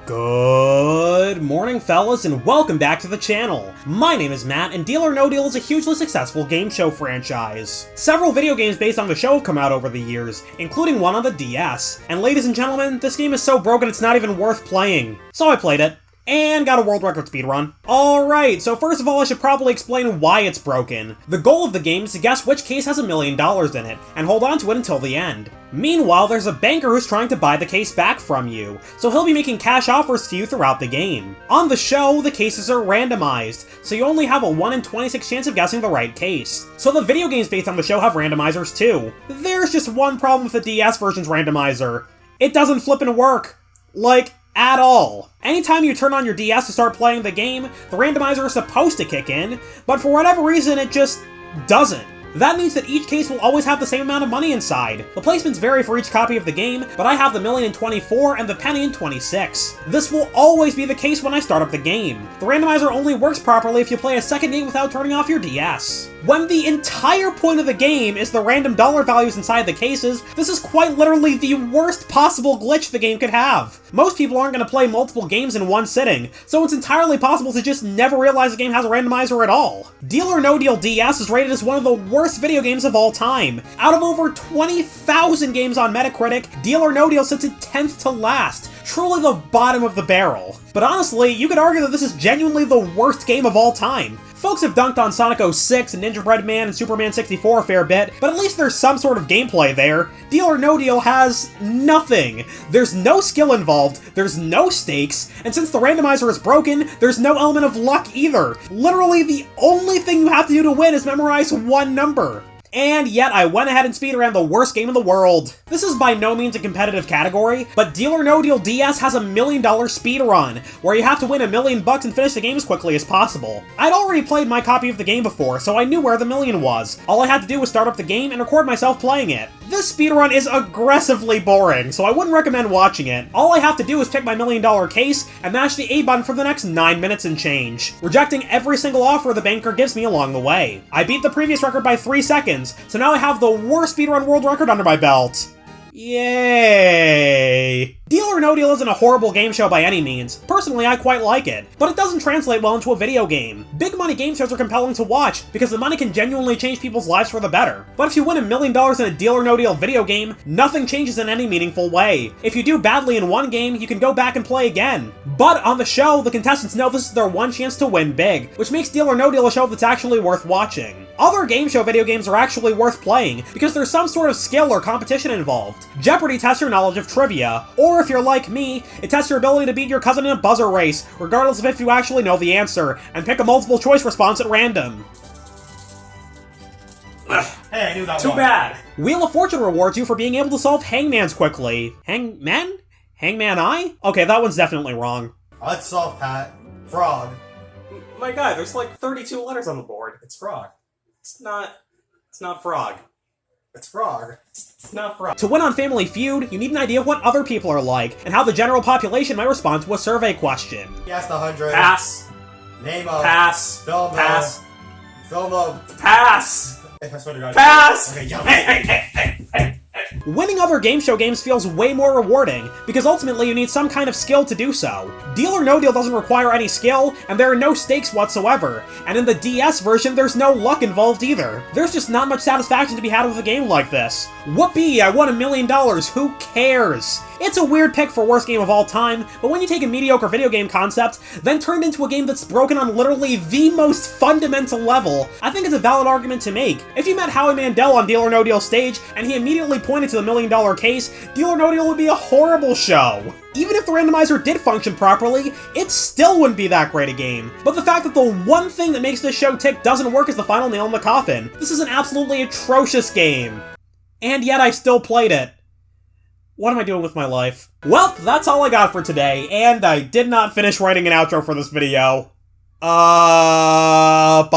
Good morning, fellas, and welcome back to the channel. My name is Matt, and Deal or No Deal is a hugely successful game show franchise. Several video games based on the show have come out over the years, including one on the DS. And ladies and gentlemen, this game is so broken it's not even worth playing. So I played it. And got a world record speedrun. Alright, so first of all I should probably explain why it's broken. The goal of the game is to guess which case has $1 million in it, and hold on to it until the end. Meanwhile, there's a banker who's trying to buy the case back from you, so he'll be making cash offers to you throughout the game. On the show, the cases are randomized, so you only have a 1 in 26 chance of guessing the right case. So the video games based on the show have randomizers too. There's just one problem with the DS version's randomizer. It doesn't flip and work. Like, at all. Anytime you turn on your DS to start playing the game, the randomizer is supposed to kick in, but for whatever reason it just doesn't. That means that each case will always have the same amount of money inside. The placements vary for each copy of the game, but I have the million in 24 and the penny in 26. This will always be the case when I start up the game. The randomizer only works properly if you play a second game without turning off your DS. When the entire point of the game is the random dollar values inside the cases, this is quite literally the worst possible glitch the game could have. Most people aren't going to play multiple games in one sitting, so it's entirely possible to just never realize the game has a randomizer at all. Deal or No Deal DS is rated as one of the worst video games of all time. Out of over 20,000 games on Metacritic, Deal or No Deal sits at 10th to last. Truly the bottom of the barrel. But honestly, you could argue that this is genuinely the worst game of all time. Folks have dunked on Sonic 06 and Ninja Man and Superman 64 a fair bit, but at least there's some sort of gameplay there. Deal or No Deal has nothing. There's no skill involved, there's no stakes, and since the randomizer is broken, there's no element of luck either. Literally the only thing you have to do to win is memorize one number. And yet I went ahead and speedran the worst game in the world. This is by no means a competitive category, but Deal or No Deal DS has a $1 million speedrun, where you have to win $1 million and finish the game as quickly as possible. I'd already played my copy of the game before, so I knew where the million was. All I had to do was start up the game and record myself playing it. This speedrun is aggressively boring, so I wouldn't recommend watching it. All I have to do is pick my $1 million case and mash the A button for the next 9 minutes and change, rejecting every single offer the banker gives me along the way. I beat the previous record by 3 seconds, so now I have the worst speedrun world record under my belt. Yay! Deal or No Deal isn't a horrible game show by any means. Personally, I quite like it, but it doesn't translate well into a video game. Big money game shows are compelling to watch, because the money can genuinely change people's lives for the better. But if you win $1 million in a Deal or No Deal video game, nothing changes in any meaningful way. If you do badly in one game, you can go back and play again. But on the show, the contestants know this is their one chance to win big, which makes Deal or No Deal a show that's actually worth watching. Other game show video games are actually worth playing, because there's some sort of skill or competition involved. Jeopardy tests your knowledge of trivia, or if you're like me, it tests your ability to beat your cousin in a buzzer race, regardless of if you actually know the answer, and pick a multiple choice response at random. Hey, I knew that Too bad! Wheel of Fortune rewards you for being able to solve hangmans quickly. Hangman? Hangman Eye? Okay, that one's definitely wrong. Let's solve Pat. Frog. My god, there's like 32 letters on the board. It's frog. It's not frog. It's frog. It's not frog. To win on Family Feud, you need an idea of what other people are like, and how the general population might respond to a survey question. He asked 100. Pass. Name of. Pass. Film Pass. of. Film of. Pass. If I swear to God. Pass! Okay, jump. Hey. Winning other game show games feels way more rewarding, because ultimately you need some kind of skill to do so. Deal or No Deal doesn't require any skill, and there are no stakes whatsoever, and in the DS version there's no luck involved either. There's just not much satisfaction to be had with a game like this. Whoopee, I won $1 million, who cares? It's a weird pick for worst game of all time, but when you take a mediocre video game concept, then turn it into a game that's broken on literally the most fundamental level, I think it's a valid argument to make. If you met Howie Mandel on Deal or No Deal stage, and he immediately pointed to the $1 million case, Deal or No Deal would be a horrible show. Even if the randomizer did function properly, it still wouldn't be that great a game. But the fact that the one thing that makes this show tick doesn't work is the final nail in the coffin. This is an absolutely atrocious game. And yet I still played it. What am I doing with my life? Well, that's all I got for today, and I did not finish writing an outro for this video. Bye.